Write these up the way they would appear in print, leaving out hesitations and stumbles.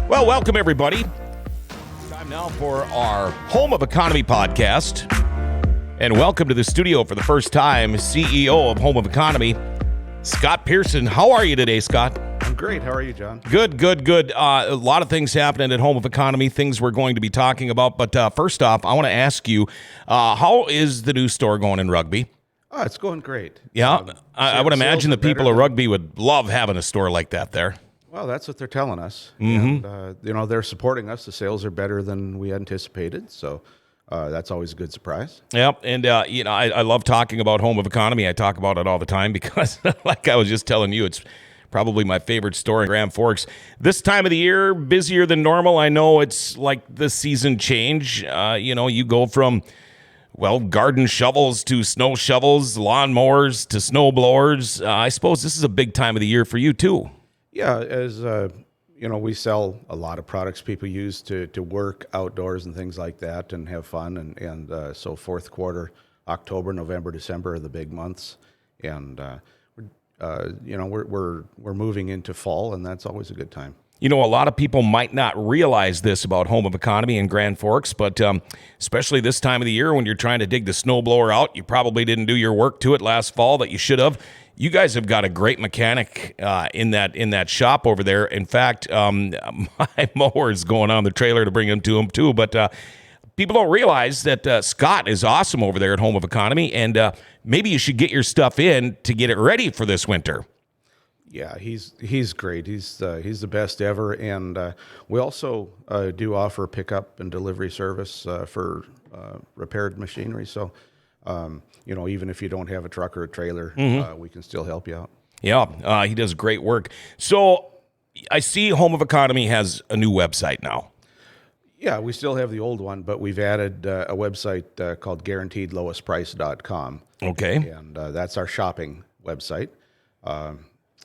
Well, welcome everybody. Time now for our Home of Economy podcast. And welcome to the studio for the first time, CEO of Home of Economy, Scott Pearson. How are you today, Scott? I'm great. How are you, John? Good. A lot of things happening at Home of Economy, things we're going to be talking about. But first off, I want to ask you, how is the new store going in Rugby? Oh, it's going great. Yeah, I would imagine the people of Rugby would love having a store like that there. Well, that's what they're telling us. Mm-hmm. And, they're supporting us. The sales are better than we anticipated. So that's always a good surprise. Yep. And, I love talking about Home of Economy. I talk about it all the time because, like I was just telling you, it's probably my favorite store in Grand Forks. This time of the year, busier than normal. I know it's like the season change. You go from, garden shovels to snow shovels, lawnmowers to snow blowers. I suppose this is a big time of the year for you, too. Yeah, as we sell a lot of products people use to work outdoors and things like that and have fun. And so fourth quarter, October, November, December are the big months. And, we're moving into fall, and that's always a good time. A lot of people might not realize this about Home of Economy in Grand Forks, but especially this time of the year when you're trying to dig the snowblower out, you probably didn't do your work to it last fall that you should have. You guys have got a great mechanic in that shop over there. In fact, my mower is going on the trailer to bring him to him too. But people don't realize that Scott is awesome over there at Home of Economy, and maybe you should get your stuff in to get it ready for this winter. Yeah, he's great. He's the best ever, and we also do offer pickup and delivery service for repaired machinery. So. Even if you don't have a truck or a trailer, we can still help you out. Yeah, he does great work. So I see Home of Economy has a new website now. Yeah, we still have the old one, but we've added a website called guaranteedlowestprice.com. Okay. And that's our shopping website.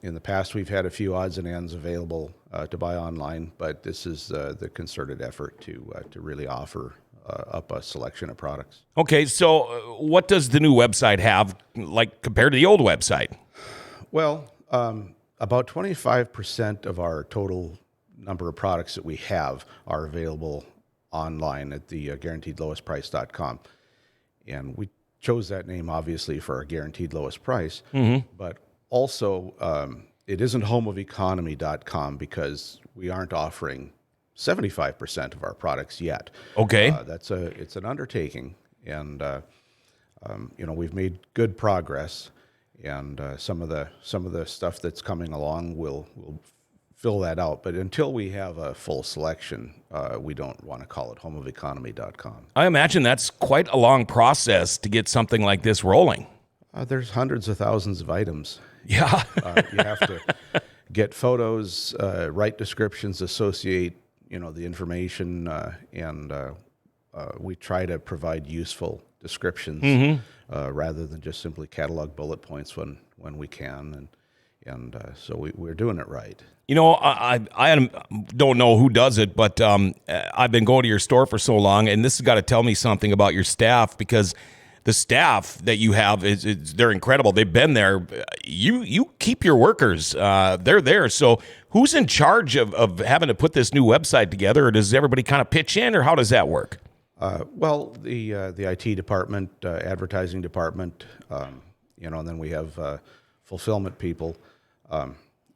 In the past, we've had a few odds and ends available to buy online, but this is the concerted effort to really offer up a selection of products. Okay, so what does the new website have, like, compared to the old website? Well, about 25% of our total number of products that we have are available online at the guaranteedlowestprice.com. And we chose that name, obviously, for our guaranteed lowest price, but also it isn't homeofeconomy.com because we aren't offering 75% of our products yet. Okay. It's an undertaking, and we've made good progress, and some of the stuff that's coming along will fill that out. But until we have a full selection, we don't want to call it homeofeconomy.com. I imagine that's quite a long process to get something like this rolling. There's hundreds of thousands of items. Yeah. You have to get photos, write descriptions, associate the information, and we try to provide useful descriptions rather than just simply catalog bullet points when we can, and so we're doing it right. I don't know who does it, but I've been going to your store for so long, and this has got to tell me something about your staff, because the staff that you have they're incredible. They've been there. You keep your workers. They're there. So who's in charge of having to put this new website together, or does everybody kind of pitch in, or how does that work? The IT department, advertising department, and then we have fulfillment people.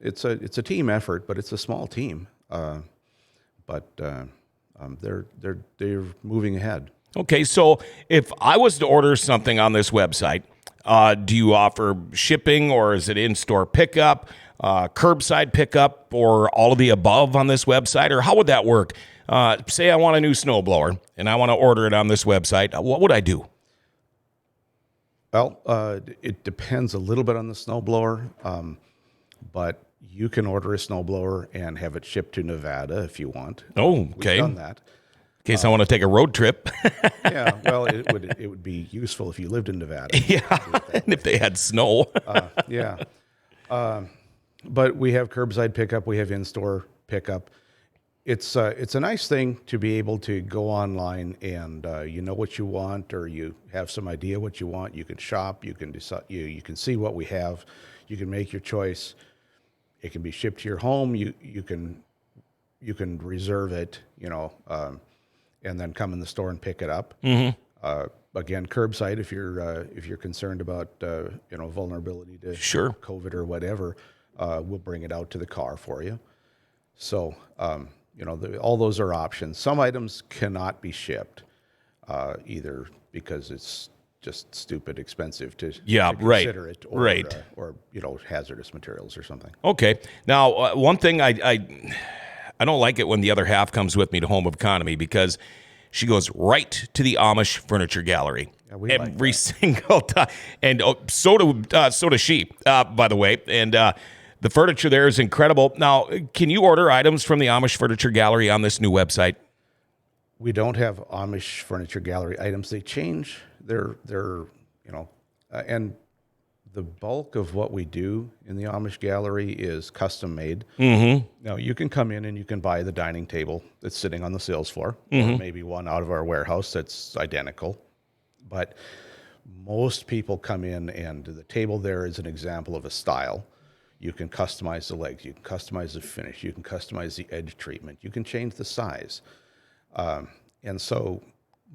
It's a team effort, but it's a small team. But they're moving ahead. Okay, so if I was to order something on this website, do you offer shipping, or is it in-store pickup, curbside pickup, or all of the above on this website? Or how would that work? Say I want a new snowblower, and I want to order it on this website. What would I do? Well, it depends a little bit on the snowblower, but you can order a snowblower and have it shipped to Nevada if you want. Oh, okay. We've done that. In case I want to take a road trip. Yeah, well, it would be useful if you lived in Nevada. Yeah, and if they had snow. Yeah. But we have curbside pickup. We have in-store pickup. It's a nice thing to be able to go online and you know what you want, or you have some idea what you want. You can shop. You can decide. You can see what we have. You can make your choice. It can be shipped to your home. You can you can reserve it, and then come in the store and pick it up. Again, curbside if you're concerned about vulnerability to Sure. COVID or whatever, we'll bring it out to the car for you. So all those are options. Some items cannot be shipped either because it's just stupid expensive to consider it, or hazardous materials or something. Okay. Now, one thing I don't like it when the other half comes with me to Home of Economy, because she goes right to the Amish Furniture Gallery every single time, and so does she, by the way. And the furniture there is incredible. Now, can you order items from the Amish Furniture Gallery on this new website? We don't have Amish Furniture Gallery items. They change their and the bulk of what we do in the Amish Gallery is custom made. Now, you can come in and you can buy the dining table that's sitting on the sales floor, or maybe one out of our warehouse that's identical. But most people come in, and the table there is an example of a style. You can customize the legs, you can customize the finish, you can customize the edge treatment, you can change the size. And so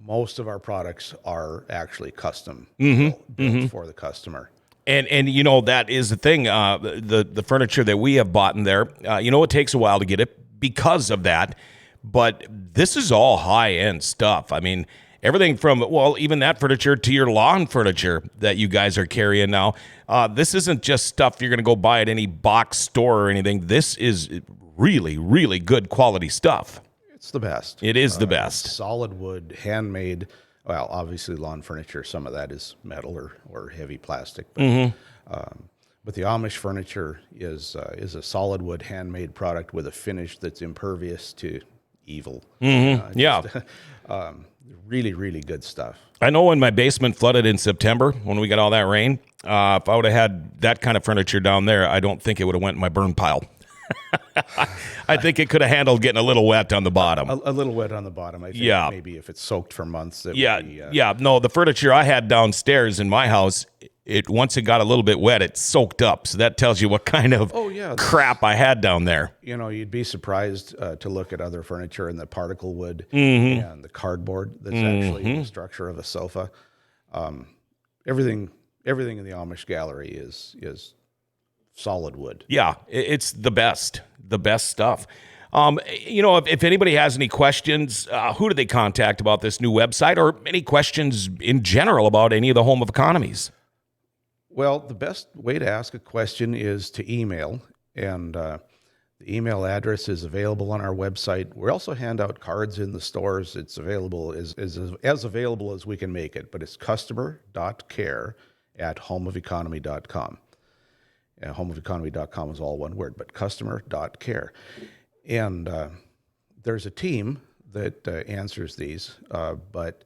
most of our products are actually custom built for the customer. And that is the thing. The furniture that we have bought in there, it takes a while to get it because of that. But this is all high-end stuff. I mean, everything from, even that furniture to your lawn furniture that you guys are carrying now. This isn't just stuff you're going to go buy at any box store or anything. This is really, really good quality stuff. It's the best. It is the best. Solid wood, handmade. Well, obviously lawn furniture, some of that is metal or heavy plastic. But, but the Amish furniture is a solid wood, handmade product with a finish that's impervious to evil. Really, really good stuff. I know when my basement flooded in September, when we got all that rain, if I would have had that kind of furniture down there, I don't think it would have went in my burn pile. I think it could have handled getting a little wet on the bottom. A little wet on the bottom. I think maybe if it's soaked for months. It would be, No, the furniture I had downstairs in my house, once it got a little bit wet, it soaked up. So that tells you what kind of crap I had down there. You'd be surprised to look at other furniture and the particle wood and the cardboard that's actually the structure of a sofa. Everything in the Amish Gallery is solid wood. Yeah, it's the best stuff. If anybody has any questions, who do they contact about this new website, or any questions in general about any of the Home of Economies? Well, the best way to ask a question is to email, and the email address is available on our website. We also hand out cards in the stores. It's available as available as we can make it, but it's customer.care@homeofeconomy.com. Homeofeconomy.com is all one word, but customer.care. And there's a team that answers these, but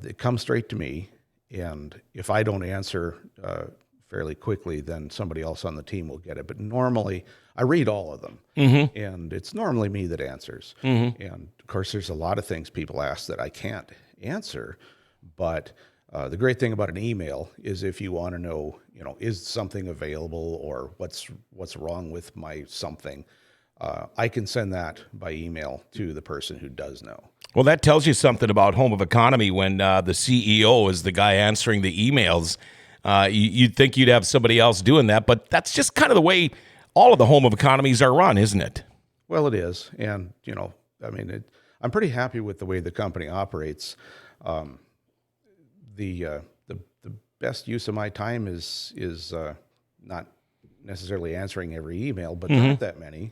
they come straight to me. And if I don't answer fairly quickly, then somebody else on the team will get it. But normally, I read all of them, and it's normally me that answers. And of course, there's a lot of things people ask that I can't answer, but the great thing about an email is if you want to know, is something available, or what's wrong with my something, I can send that by email to the person who does know. Well, that tells you something about Home of Economy when the CEO is the guy answering the emails. You'd think you'd have somebody else doing that, but that's just kind of the way all of the Home of Economies are run, isn't it? Well, it is. And, I'm pretty happy with the way the company operates. The best use of my time is not necessarily answering every email, but there aren't that many.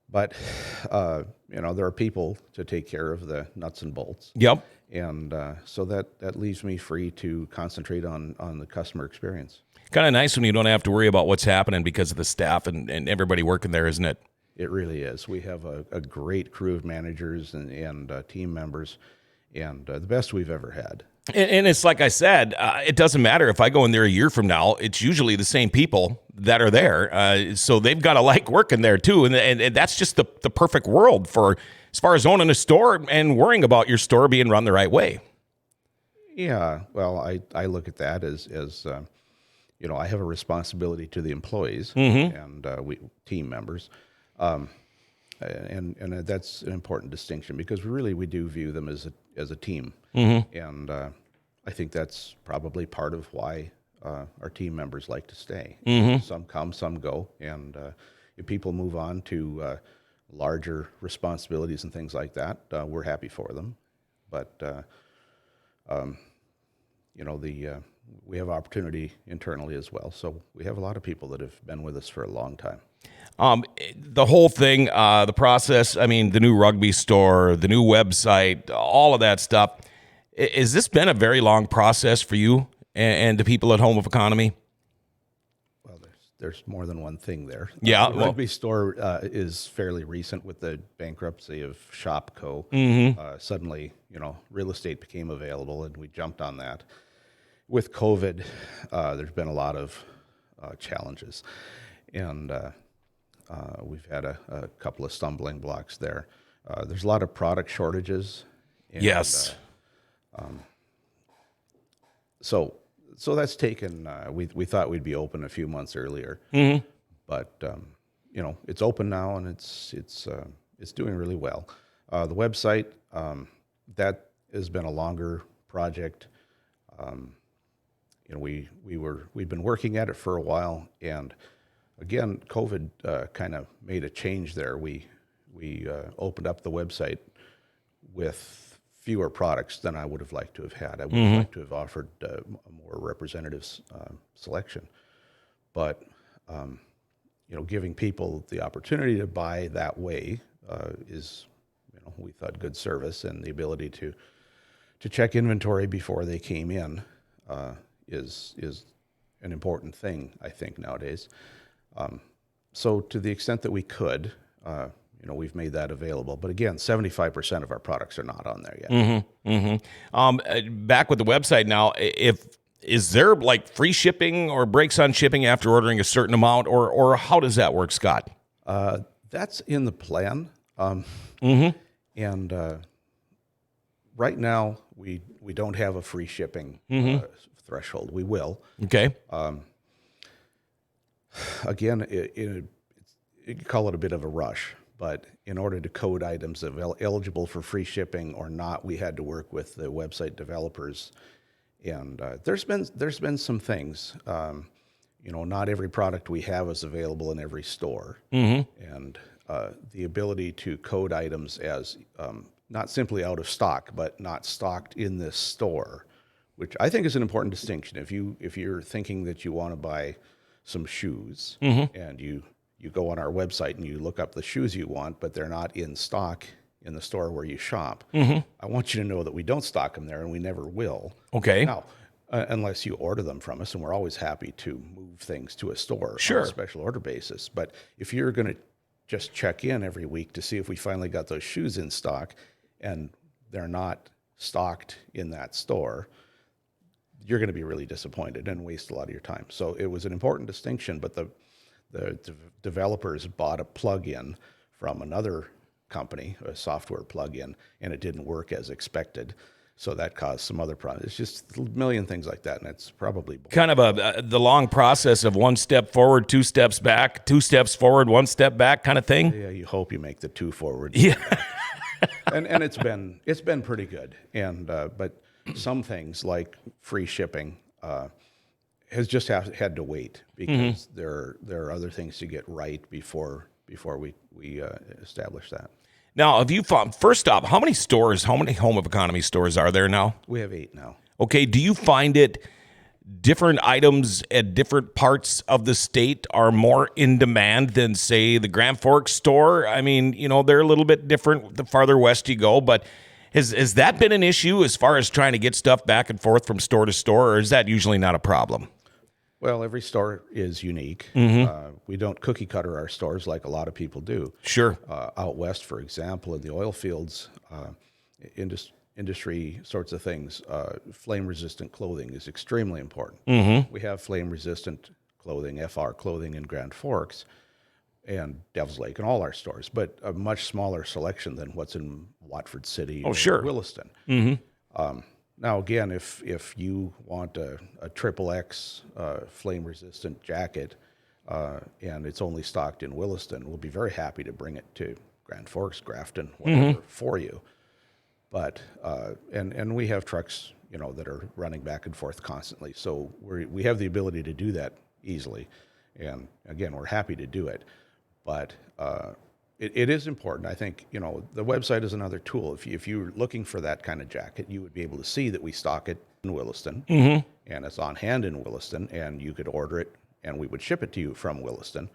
But there are people to take care of the nuts and bolts. Yep. And so that leaves me free to concentrate on the customer experience. Kind of nice when you don't have to worry about what's happening because of the staff and everybody working there, isn't it? It really is. We have a great crew of managers and team members, and the best we've ever had. And it's like I said, it doesn't matter if I go in there a year from now. It's usually the same people that are there. So they've got to like working there too. And that's just the perfect world for as far as owning a store and worrying about your store being run the right way. Yeah, well, I look at that as I have a responsibility to the employees and we team members. And that's an important distinction because we do view them as a team. And I think that's probably part of why our team members like to stay. Some come, some go. And if people move on to larger responsibilities and things like that, we're happy for them. But, we have opportunity internally as well. So we have a lot of people that have been with us for a long time. The whole thing, the process, I mean, the new rugby store, the new website, all of that stuff. Has this been a very long process for you and the people at Home of Economy? Well, there's more than one thing there. Yeah. The rugby store is fairly recent with the bankruptcy of Shopco. Suddenly, real estate became available and we jumped on that. With COVID, there's been a lot of challenges. And we've had a couple of stumbling blocks there. There's a lot of product shortages. And, yes. So that's taken. We thought we'd be open a few months earlier, but it's open now and it's doing really well. The website that has been a longer project. We've been working at it for a while, and again, COVID kind of made a change there. We opened up the website with fewer products than I would have liked to have had. I would have liked to have offered a more representative selection, but giving people the opportunity to buy that way is, we thought, good service, and the ability to check inventory before they came in is an important thing, I think, nowadays. So to the extent that we could, we've made that available. But again, 75% of our products are not on there yet. Back with the website now, is there like free shipping or breaks on shipping after ordering a certain amount, or how does that work, Scott? That's in the plan. And right now, we don't have a free shipping threshold. We will. Okay. Again, you could call it a bit of a rush, but in order to code items eligible for free shipping or not, we had to work with the website developers. And there's been some things. Not every product we have is available in every store, and the ability to code items as not simply out of stock, but not stocked in this store, which I think is an important distinction. If you're thinking that you want to buy some shoes and you go on our website and you look up the shoes you want, but they're not in stock in the store where you shop, I want you to know that we don't stock them there and we never will. Okay. Now, unless you order them from us, and we're always happy to move things to a store Sure. on a special order basis. But if you're going to just check in every week to see if we finally got those shoes in stock and they're not stocked in that store, you're going to be really disappointed and waste a lot of your time. So it was an important distinction, but the developers bought a plug-in from another company, a software plug-in, and it didn't work as expected. So that caused some other problems. It's just a million things like that, and it's probably kind of the long process of one step forward, two steps back, two steps forward, one step back kind of thing. Yeah, you hope you make the two forward. Yeah. and it's been pretty good. And but some things like free shipping has just had to wait because there are other things to get right before we establish that. Now, have you found, first off, how many Home of Economy stores are there now? We have 8 now. Okay, do you find it different items at different parts of the state are more in demand than, say, the Grand Forks store? I mean, they're a little bit different the farther west you go, but has that been an issue as far as trying to get stuff back and forth from store to store, or is that usually not a problem? Well, every store is unique. We don't cookie cutter our stores like a lot of people do. Sure. Out west, for example, in the oil fields, industry sorts of things, flame-resistant clothing is extremely important. We have flame-resistant clothing, FR clothing in Grand Forks and Devils Lake and all our stores, but a much smaller selection than what's in Watford City or sure. Williston. Now, again, if you want a triple X flame resistant jacket and it's only stocked in Williston, we'll be very happy to bring it to Grand Forks, Grafton, whatever for you. But and we have trucks, that are running back and forth constantly, so we have the ability to do that easily. And again, we're happy to do it, but it is important. I think, the website is another tool. If you're looking for that kind of jacket, you would be able to see that we stock it in Williston, and it's on hand in Williston, and you could order it, and we would ship it to you from Williston.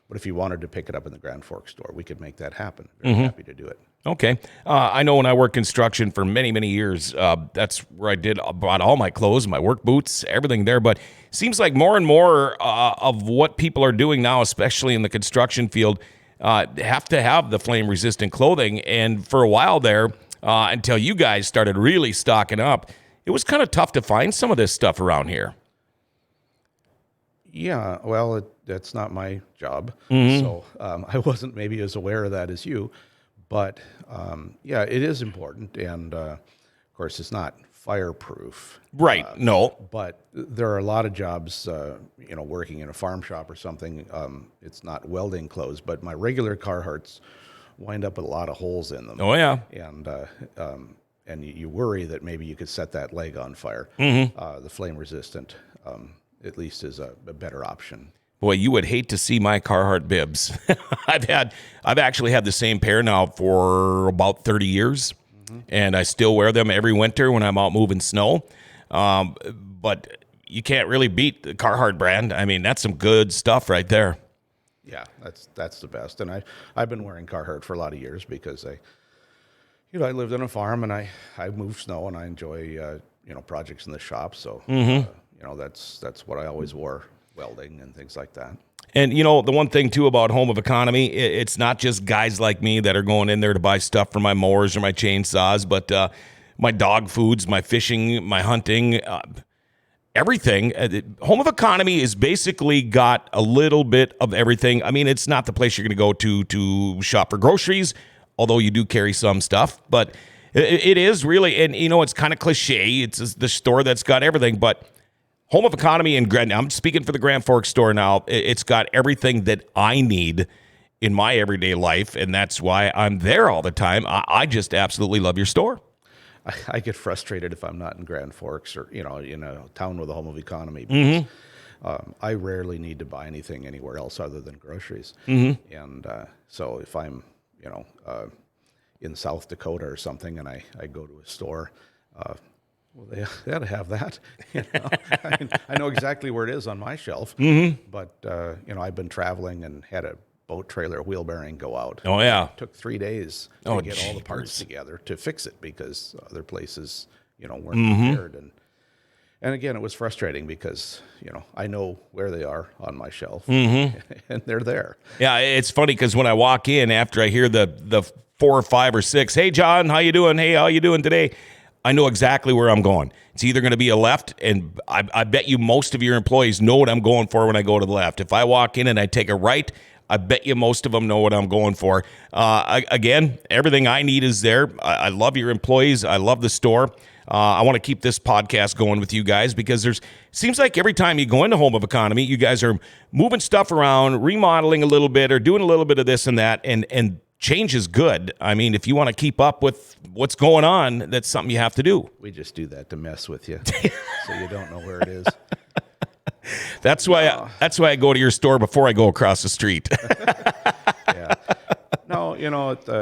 But if you wanted to pick it up in the Grand Forks store, we could make that happen. Very happy to do it. Okay. I know when I worked construction for many, many years, that's where I bought all my clothes, my work boots, everything there. But it seems like more and more of what people are doing now, especially in the construction field, have to have the flame-resistant clothing. And for a while there, until you guys started really stocking up, it was kind of tough to find some of this stuff around here. Yeah, well, that's not my job, so I wasn't maybe as aware of that as you. But yeah, it is important, and of course, it's not fireproof. Right, no. But there are a lot of jobs, working in a farm shop or something. It's not welding clothes, but my regular Carhartts wind up with a lot of holes in them. Oh, yeah. And you worry that maybe you could set that leg on fire. The flame resistant, at least, is a better option. Boy, you would hate to see my Carhartt bibs. I've actually had the same pair now for about 30 years, and I still wear them every winter when I'm out moving snow. But you can't really beat the Carhartt brand. I mean, that's some good stuff right there. Yeah, that's the best. And I've been wearing Carhartt for a lot of years because I lived on a farm and I moved snow and I enjoy projects in the shop. So that's what I always wore. Welding and things like that. And, the one thing, too, about Home of Economy, it's not just guys like me that are going in there to buy stuff for my mowers or my chainsaws, but my dog foods, my fishing, my hunting, everything. Home of Economy has basically got a little bit of everything. I mean, it's not the place you're going to go to shop for groceries, although you do carry some stuff. But it is really, and, it's kind of cliche. It's the store that's got everything, but Home of Economy in I'm speaking for the Grand Forks store now. It's got everything that I need in my everyday life, and that's why I'm there all the time. I just absolutely love your store. I get frustrated if I'm not in Grand Forks or, in a town with a Home of Economy. Because, I rarely need to buy anything anywhere else other than groceries. And so if I'm, in South Dakota or something and I go to a store, well, they ought to have that. I know exactly where it is on my shelf. But, I've been traveling and had a boat trailer wheel bearing go out. Oh, yeah. It took 3 days to get all the parts together to fix it because other places, weren't prepared. And again, it was frustrating because, I know where they are on my shelf and they're there. Yeah, it's funny because when I walk in after I hear the 4 or 5 or 6, hey, John, how you doing? Hey, how you doing today? I know exactly where I'm going. It's either going to be a left, and I bet you most of your employees know what I'm going for when I go to the left. If I walk in and I take a right, I bet you most of them know what I'm going for. Again, everything I need is there. I love your employees. I love the store. I want to keep this podcast going with you guys because seems like every time you go into Home of Economy, you guys are moving stuff around, remodeling a little bit, or doing a little bit of this and that, and change is good. I mean, if you want to keep up with what's going on, that's something you have to do. We just do that to mess with you, so you don't know where it is. That's why I go to your store before I go across the street. Yeah. No,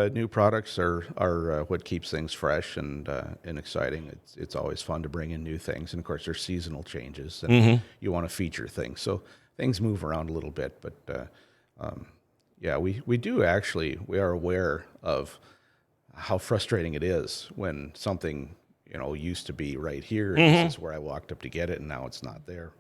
new products are what keeps things fresh and exciting. It's always fun to bring in new things, and of course, there's seasonal changes, and you want to feature things, so things move around a little bit, but. Yeah, we do actually. We are aware of how frustrating it is when something, used to be right here. And this is where I walked up to get it, and now it's not there.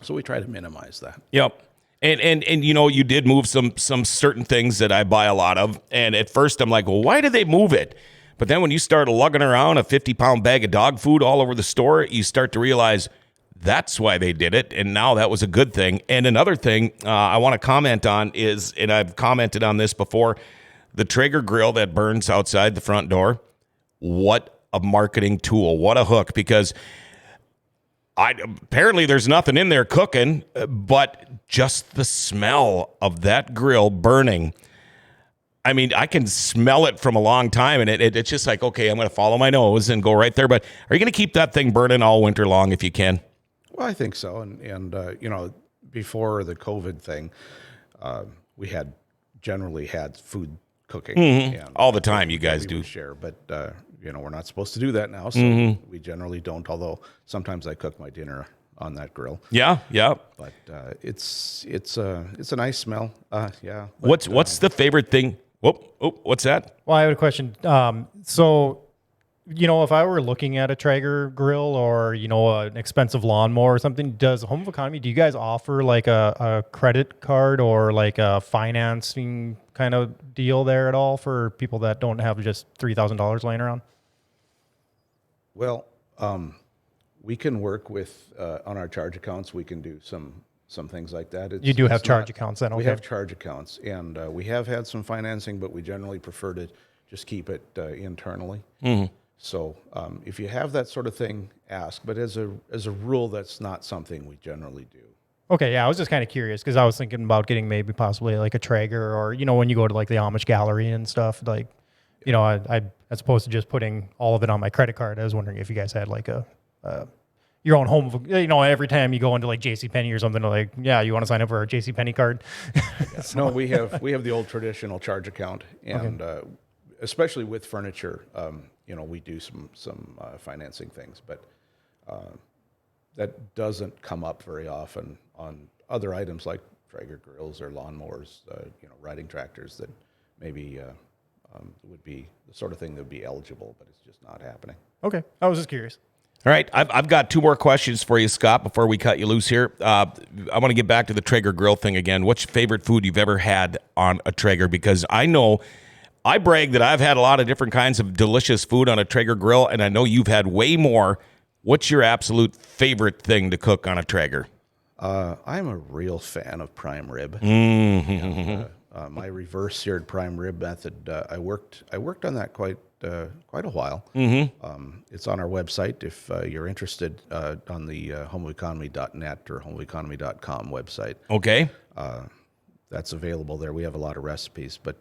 So we try to minimize that. Yep. And you did move some certain things that I buy a lot of. And at first I'm like, well, why did they move it? But then when you start lugging around a 50-pound bag of dog food all over the store, you start to realize that's why they did it, and now that was a good thing. And another thing I want to comment on is, and I've commented on this before, the Traeger grill that burns outside the front door. What a marketing tool. What a hook, because apparently there's nothing in there cooking, but just the smell of that grill burning. I mean, I can smell it from a long time, and it's just like, okay, I'm going to follow my nose and go right there. But are you going to keep that thing burning all winter long if you can? Well, I think so. And before the COVID thing, we generally had food cooking. And all the time, you guys we do. would share, but we're not supposed to do that now, so we generally don't. Although sometimes I cook my dinner on that grill. Yeah. But it's a nice smell. Yeah. What's the favorite thing? What's that? Well, I have a question. So, if I were looking at a Traeger grill or, an expensive lawnmower or something, does Home of Economy, do you guys offer like a credit card or like a financing kind of deal there at all for people that don't have just $3,000 laying around? Well, we can work with on our charge accounts. We can do some things like that. You do have charge accounts then? Okay. We have charge accounts, and we have had some financing, but we generally prefer to just keep it internally. So if you have that sort of thing, ask. But as a rule, that's not something we generally do. Okay, yeah, I was just kind of curious because I was thinking about getting maybe possibly like a Traeger or, when you go to like the Amish gallery and stuff, like, I as opposed to just putting all of it on my credit card, I was wondering if you guys had like your own home, every time you go into like JCPenney or something, like, yeah, you want to sign up for a JCPenney card? No, we have the old traditional charge account, and especially with furniture, we do some financing things, but that doesn't come up very often on other items like Traeger grills or lawnmowers, riding tractors that maybe would be the sort of thing that would be eligible, but it's just not happening. Okay, I was just curious. All right, I've got two more questions for you, Scott, before we cut you loose here. I want to get back to the Traeger grill thing again. What's your favorite food you've ever had on a Traeger? Because I know I brag that I've had a lot of different kinds of delicious food on a Traeger grill, and I know you've had way more. What's your absolute favorite thing to cook on a Traeger? I'm a real fan of prime rib. Mm-hmm. And, my reverse seared prime rib method, I worked on that quite a while. It's on our website if you're interested, on the homeofeconomy.net or homeofeconomy.com website. Okay. That's available there. We have a lot of recipes, but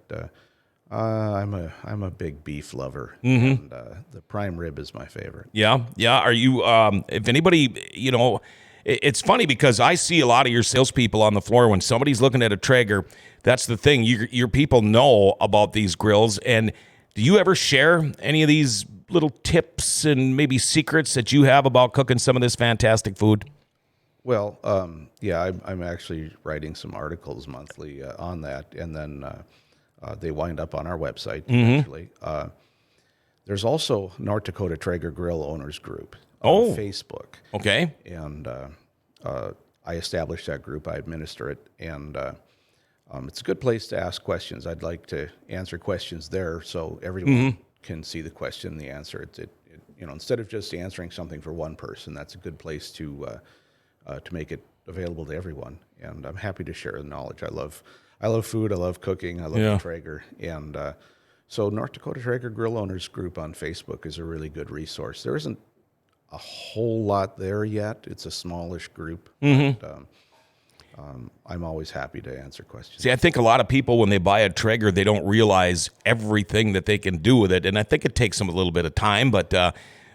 I'm a big beef lover, and the prime rib is my favorite. Yeah. Are you? If anybody, it's funny because I see a lot of your salespeople on the floor when somebody's looking at a Traeger. That's the thing. Your people know about these grills, and do you ever share any of these little tips and maybe secrets that you have about cooking some of this fantastic food? Well, yeah, I'm actually writing some articles monthly on that, and then they wind up on our website eventually. There's also North Dakota Traeger Grill Owners Group on Facebook. Okay. And I established that group. I administer it, and it's a good place to ask questions. I'd like to answer questions there so everyone can see the question, the answer. It instead of just answering something for one person, that's a good place to make it available to everyone. And I'm happy to share the knowledge. I love food. I love cooking. I love the Traeger. And so North Dakota Traeger Grill Owners Group on Facebook is a really good resource. There isn't a whole lot there yet. It's a smallish group. But, I'm always happy to answer questions. See, I think a lot of people, when they buy a Traeger, they don't realize everything that they can do with it. And I think it takes them a little bit of time, but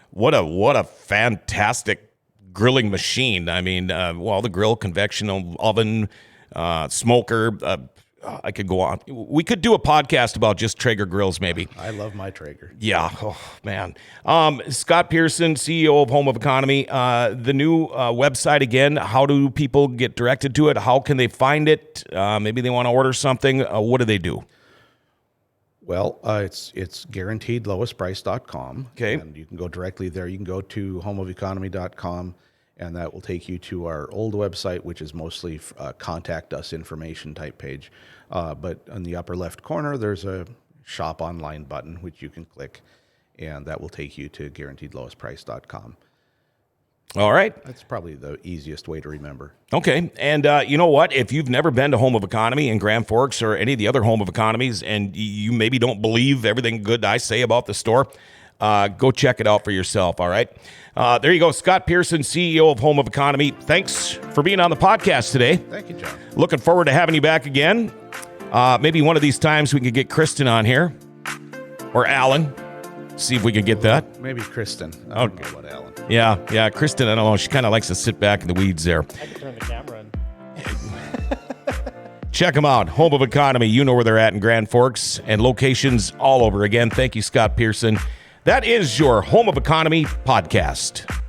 what a fantastic grilling machine. I mean, the grill, convection oven, smoker, I could go on. We could do a podcast about just Traeger grills, maybe. I love my Traeger. Yeah. Oh, man. Scott Pearson, CEO of Home of Economy. The new website, again, how do people get directed to it? How can they find it? Maybe they want to order something. What do they do? Well, it's guaranteedlowestprice.com. Okay. And you can go directly there. You can go to homeofeconomy.com. And that will take you to our old website, which is mostly contact us information type page. But on the upper left corner, there's a shop online button, which you can click, and that will take you to guaranteedlowestprice.com. All right. That's probably the easiest way to remember. Okay. And you know what? If you've never been to Home of Economy in Grand Forks or any of the other Home of Economies, and you maybe don't believe everything good I say about the store, Go check it out for yourself, all right? There you go. Scott Pearson, CEO of Home of Economy. Thanks for being on the podcast today. Thank you, John. Looking forward to having you back again. Maybe one of these times we could get Kristen on here. Or Alan. See if we can get that. Maybe Kristen. I don't know about Alan. Yeah. Kristen, I don't know. She kind of likes to sit back in the weeds there. I can turn the camera in. Check them out. Home of Economy. You know where they're at in Grand Forks and locations all over. Again, thank you, Scott Pearson. That is your Home of Economy podcast.